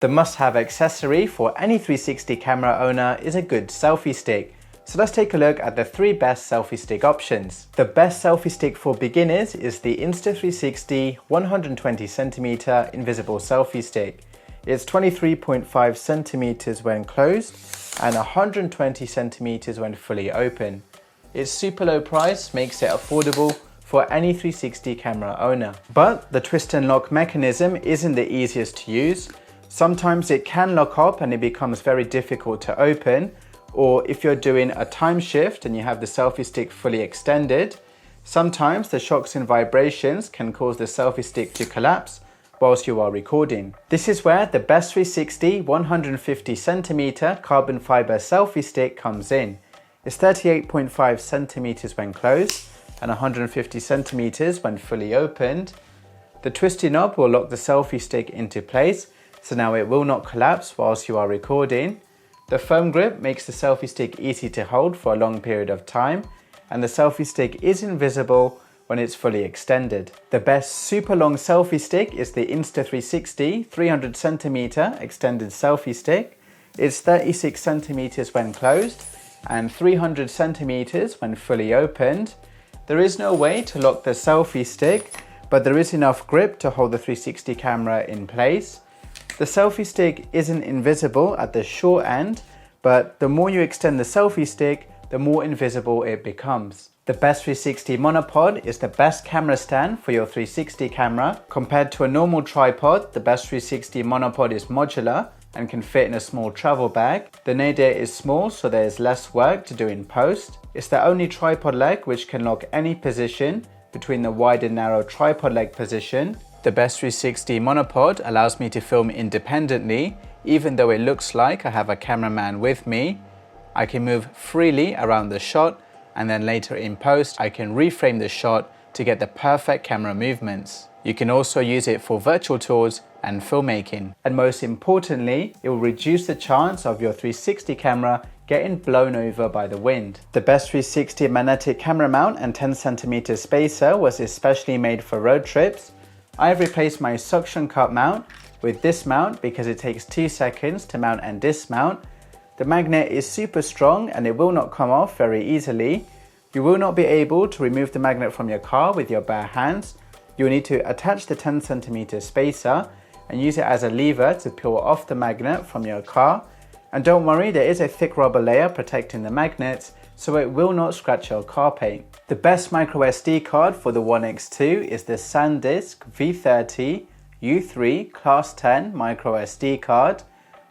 The must-have accessory for any 360 camera owner is a good selfie stick. So let's take a look at the 3 best selfie stick options. The best selfie stick for beginners is the Insta360 120cm invisible selfie stick. It's 23.5 centimeters when closed and 120 centimeters when fully open. Its super low price makes it affordable for any 360 camera owner. But the twist and lock mechanism isn't the easiest to use. Sometimes it can lock up and it becomes very difficult to open, or if you're doing a time shift and you have the selfie stick fully extended, sometimes the shocks and vibrations can cause the selfie stick to collapse whilst you are recording. This is where the Best360 150cm carbon fiber selfie stick comes in. It's 38.5 centimeters when closed and 150 centimeters when fully opened. The twisty knob will lock the selfie stick into place, so now it will not collapse whilst you are recording. The foam grip makes the selfie stick easy to hold for a long period of time, and the selfie stick is invisible when it's fully extended. The best super long selfie stick is the Insta360 300cm extended selfie stick. It's 36 centimeters when closed and 300 centimeters when fully opened. There is no way to lock the selfie stick, but there is enough grip to hold the 360 camera in place. The selfie stick isn't invisible at the short end, but the more you extend the selfie stick, the more invisible it becomes. The Best360 Monopod is the best camera stand for your 360 camera. Compared to a normal tripod, the Best360 Monopod is modular and can fit in a small travel bag. The nadir is small, so there is less work to do in post. It's the only tripod leg which can lock any position between the wide and narrow tripod leg position. The Best360 Monopod allows me to film independently, even though it looks like I have a cameraman with me. I can move freely around the shot, and then later in post I can reframe the shot to get the perfect camera movements. You can also use it for virtual tours and filmmaking. And most importantly, it will reduce the chance of your 360 camera getting blown over by the wind. The Best360 magnetic camera mount and 10cm spacer was especially made for road trips. I have replaced my suction cup mount with this mount because it takes 2 seconds to mount and dismount. The magnet is super strong and it will not come off very easily. You will not be able to remove the magnet from your car with your bare hands. You will need to attach the 10cm spacer and use it as a lever to peel off the magnet from your car. And don't worry, there is a thick rubber layer protecting the magnets, so it will not scratch your car paint. The best micro SD card for the One X2 is the SanDisk V30 U3 Class 10 micro SD card.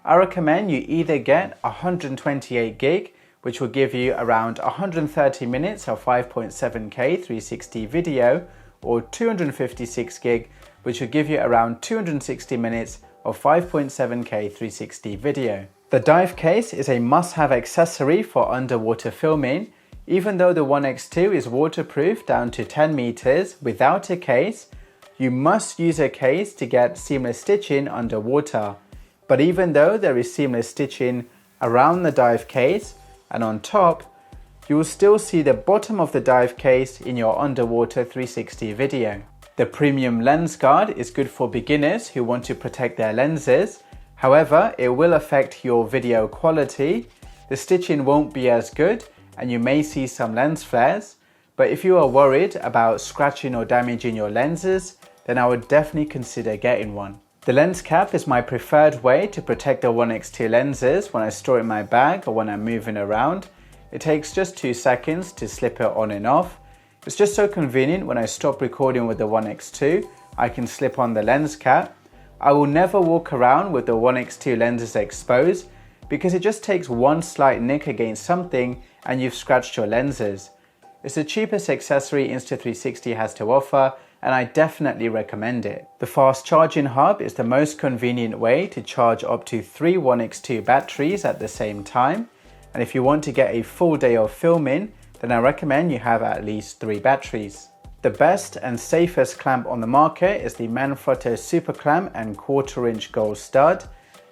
I recommend you either get 128 gig, which will give you around 130 minutes of 5.7K 360 video, or 256 gig, which will give you around 260 minutes of 5.7K 360 video. The dive case is a must-have accessory for underwater filming. Even though the One X2 is waterproof down to 10 meters without a case, you must use a case to get seamless stitching underwater. But even though there is seamless stitching around the dive case and on top, you will still see the bottom of the dive case in your underwater 360 video. The premium lens guard is good for beginners who want to protect their lenses. However, it will affect your video quality. The stitching won't be as good and you may see some lens flares. But if you are worried about scratching or damaging your lenses, then I would definitely consider getting one. The lens cap is my preferred way to protect the One X2 lenses when I store it in my bag or when I'm moving around. It takes just 2 seconds to slip it on and off. It's just so convenient when I stop recording with the One X2, I can slip on the lens cap. I will never walk around with the One X2 lenses exposed because it just takes one slight nick against something and you've scratched your lenses. It's the cheapest accessory Insta360 has to offer, and I definitely recommend it. The fast charging hub is the most convenient way to charge up to 3 One X2 batteries at the same time. And if you want to get a full day of filming, then I recommend you have at least 3 batteries. The best and safest clamp on the market is the Manfrotto Super Clamp and 1/4 inch gold stud.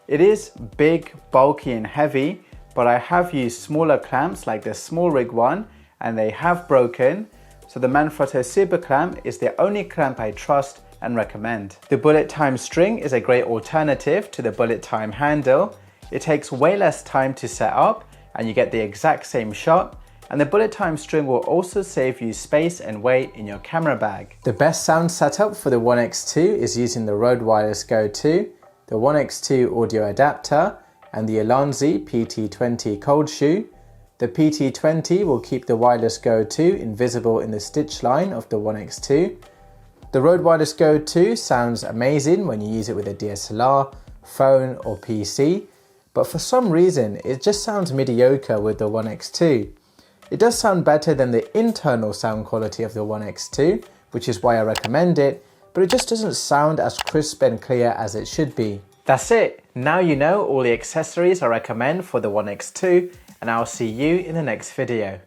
It is big, bulky and heavy, but I have used smaller clamps like the small rig one and they have broken. So the Manfrotto Super Clamp is the only clamp I trust and recommend. The bullet time string is a great alternative to the bullet time handle. It takes way less time to set up and you get the exact same shot, and the bullet time string will also save you space and weight in your camera bag. The best sound setup for the One X2 is using the Rode Wireless Go 2, the One X2 audio adapter, and the Ulanzi PT20 cold shoe. The PT20 will keep the Wireless Go 2 invisible in the stitch line of the One X2. The Rode Wireless Go 2 sounds amazing when you use it with a DSLR, phone or PC, but for some reason it just sounds mediocre with the One X2. It does sound better than the internal sound quality of the One X2, which is why I recommend it, but it just doesn't sound as crisp and clear as it should be. That's it. Now you know all the accessories I recommend for the One X2, and I'll see you in the next video.